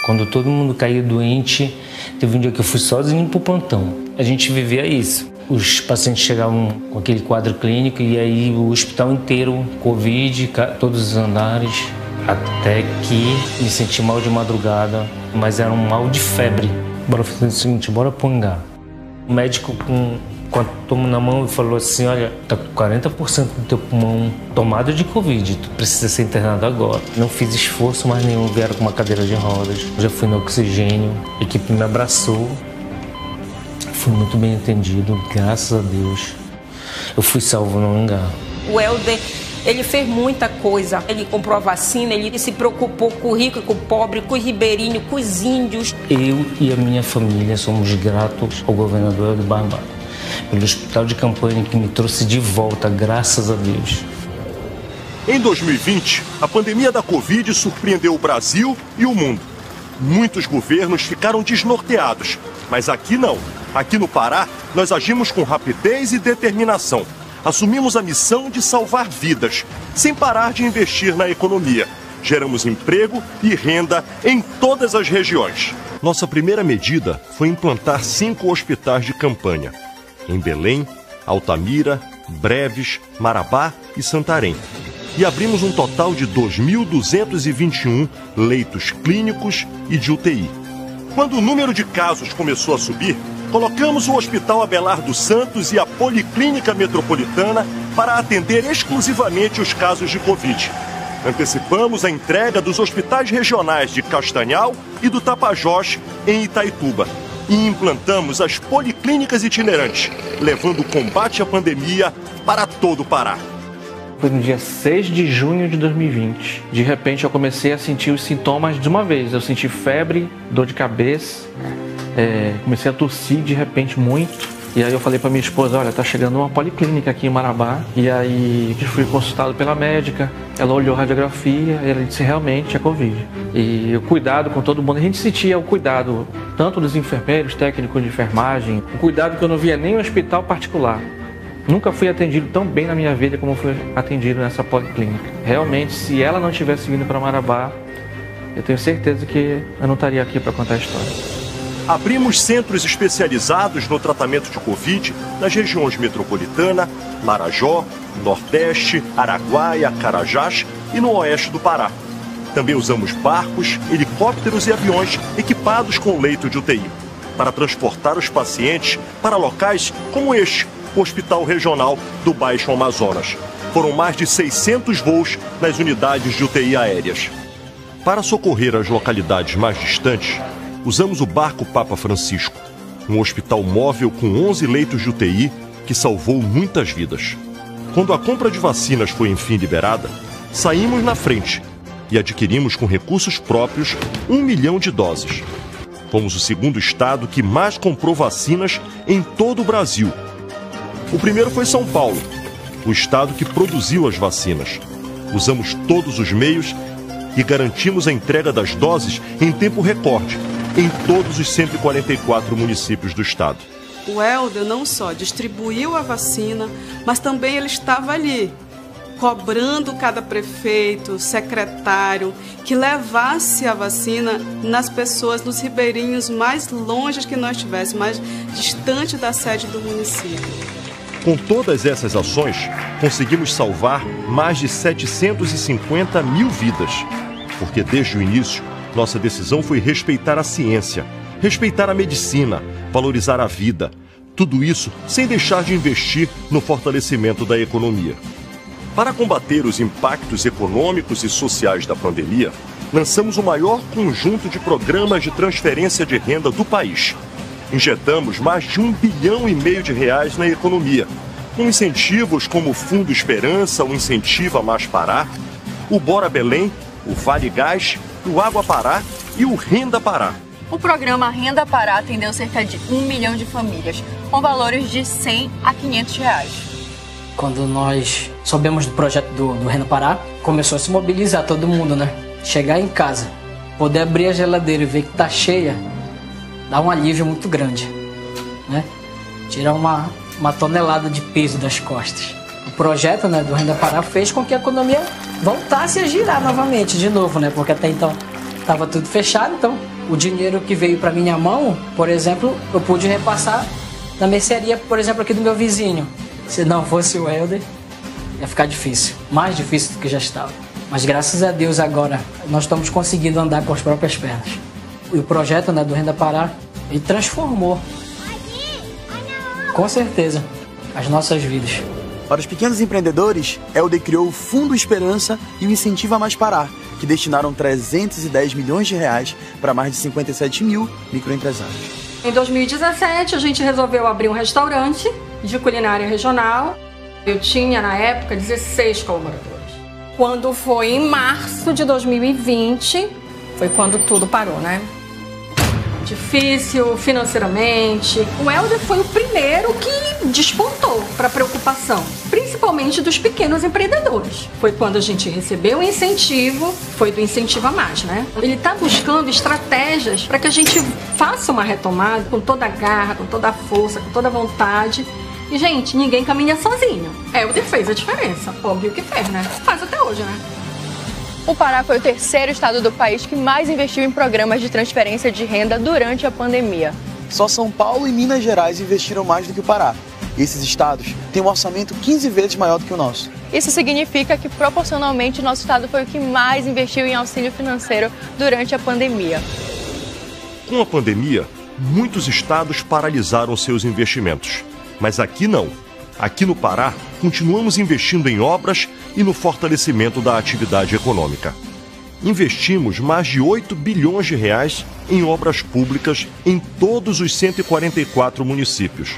Quando todo mundo caía doente, teve um dia que eu fui sozinho pro plantão. A gente vivia isso. Os pacientes chegavam com aquele quadro clínico e aí o hospital inteiro, Covid, todos os andares, até que me senti mal de madrugada, mas era um mal de febre. Bora fazer o seguinte, bora pro hangar. O médico com a toma na mão e falou assim, olha, tá com 40% do teu pulmão tomado de Covid, tu precisa ser internado agora. Não fiz esforço mais nenhum, vieram com uma cadeira de rodas, já fui no oxigênio, a equipe me abraçou. Fui muito bem atendido, graças a Deus. Eu fui salvo no hangar. O Helder, ele fez muita coisa. Ele comprou a vacina, ele se preocupou com o rico e com o pobre, com os ribeirinhos, com os índios. Eu e a minha família somos gratos ao governador Helder Barbalho pelo hospital de campanha que me trouxe de volta, graças a Deus. Em 2020, a pandemia da Covid surpreendeu o Brasil e o mundo. Muitos governos ficaram desnorteados, mas aqui não. Aqui no Pará, nós agimos com rapidez e determinação. Assumimos a missão de salvar vidas, sem parar de investir na economia. Geramos emprego e renda em todas as regiões. Nossa primeira medida foi implantar 5 hospitais de campanha. Em Belém, Altamira, Breves, Marabá e Santarém. E abrimos um total de 2.221 leitos clínicos e de UTI. Quando o número de casos começou a subir, colocamos o Hospital Abelardo dos Santos e a Policlínica Metropolitana para atender exclusivamente os casos de Covid. Antecipamos a entrega dos hospitais regionais de Castanhal e do Tapajós, em Itaituba. E implantamos as policlínicas itinerantes, levando o combate à pandemia para todo o Pará. Foi no dia 6 de junho de 2020. De repente eu comecei a sentir os sintomas de uma vez. Eu senti febre, dor de cabeça, comecei a tossir de repente muito. E aí eu falei para minha esposa, olha, tá chegando uma policlínica aqui em Marabá. E aí eu fui consultado pela médica, ela olhou a radiografia e ela disse realmente é Covid. E o cuidado com todo mundo, a gente sentia o cuidado tanto dos enfermeiros, técnicos de enfermagem, o cuidado que eu não via nem em hospital particular. Nunca fui atendido tão bem na minha vida como fui atendido nessa policlínica. Realmente, se ela não tivesse vindo para Marabá, eu tenho certeza que eu não estaria aqui para contar a história. Abrimos centros especializados no tratamento de Covid nas regiões metropolitana, Marajó, Nordeste, Araguaia, Carajás e no oeste do Pará. Também usamos barcos, helicópteros e aviões equipados com leito de UTI para transportar os pacientes para locais como este, o Hospital Regional do Baixo Amazonas. Foram mais de 600 voos nas unidades de UTI aéreas. Para socorrer as localidades mais distantes, usamos o barco Papa Francisco, um hospital móvel com 11 leitos de UTI que salvou muitas vidas. Quando a compra de vacinas foi enfim liberada, saímos na frente e adquirimos com recursos próprios 1 milhão de doses. Fomos o segundo estado que mais comprou vacinas em todo o Brasil. O primeiro foi São Paulo, o estado que produziu as vacinas. Usamos todos os meios e garantimos a entrega das doses em tempo recorde, em todos os 144 municípios do estado. O Helder não só distribuiu a vacina, mas também ele estava ali, cobrando cada prefeito, secretário, que levasse a vacina nas pessoas, nos ribeirinhos mais longe que nós tivéssemos, mais distante da sede do município. Com todas essas ações, conseguimos salvar mais de 750 mil vidas. Porque desde o início, nossa decisão foi respeitar a ciência, respeitar a medicina, valorizar a vida. Tudo isso sem deixar de investir no fortalecimento da economia. Para combater os impactos econômicos e sociais da pandemia, lançamos o maior conjunto de programas de transferência de renda do país. Injetamos mais de R$1,5 bilhão na economia, com incentivos como o Fundo Esperança, o Incentiva Mais Pará, o Bora Belém, o Vale Gás, o Água Pará e o Renda Pará. O programa Renda Pará atendeu cerca de 1 milhão de famílias, com valores de R$100 a R$500. Quando nós soubemos do projeto do Renda Pará, começou a se mobilizar todo mundo, né? Chegar em casa, poder abrir a geladeira e ver que tá cheia, dá um alívio muito grande, né? Tirar uma tonelada de peso das costas. O projeto, né, do Renda Pará fez com que a economia voltasse a girar novamente, de novo, né? Porque até então estava tudo fechado, então O dinheiro que veio para minha mão, por exemplo, eu pude repassar na mercearia, por exemplo, aqui do meu vizinho. Se não fosse o Helder, ia ficar difícil, mais difícil do que já estava. Mas graças a Deus agora nós estamos conseguindo andar com as próprias pernas. E o projeto, né, do Renda Pará, ele transformou, com certeza, as nossas vidas. Para os pequenos empreendedores, Helder criou o Fundo Esperança e o Incentiva Mais Pará, que destinaram 310 milhões de reais para mais de 57 mil microempresários. Em 2017, a gente resolveu abrir um restaurante de culinária regional. Eu tinha, na época, 16 colaboradores. Quando foi em março de 2020, foi quando tudo parou, né? Difícil financeiramente. O Helder foi o primeiro que despontou para a preocupação, principalmente dos pequenos empreendedores. Foi quando a gente recebeu o incentivo, foi do Incentiva Mais, né? Ele está buscando estratégias para que a gente faça uma retomada com toda a garra, com toda a força, com toda a vontade. E, gente, ninguém caminha sozinho. Helder fez a diferença, óbvio que fez, né? Faz até hoje, né? O Pará foi o terceiro estado do país que mais investiu em programas de transferência de renda durante a pandemia. Só São Paulo e Minas Gerais investiram mais do que o Pará. Esses estados têm um orçamento 15 vezes maior do que o nosso. Isso significa que, proporcionalmente, o nosso estado foi o que mais investiu em auxílio financeiro durante a pandemia. Com a pandemia, muitos estados paralisaram seus investimentos. Mas aqui não. Aqui no Pará, continuamos investindo em obras e no fortalecimento da atividade econômica. Investimos mais de 8 bilhões de reais em obras públicas em todos os 144 municípios.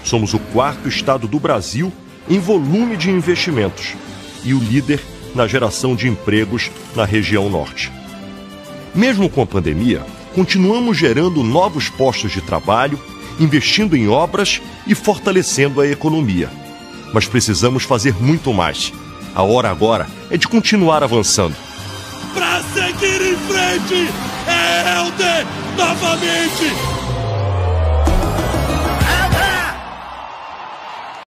Somos o quarto estado do Brasil em volume de investimentos e o líder na geração de empregos na região norte. Mesmo com a pandemia, continuamos gerando novos postos de trabalho, investindo em obras e fortalecendo a economia. Mas precisamos fazer muito mais. A hora agora é de continuar avançando. Para seguir em frente, é Helder novamente!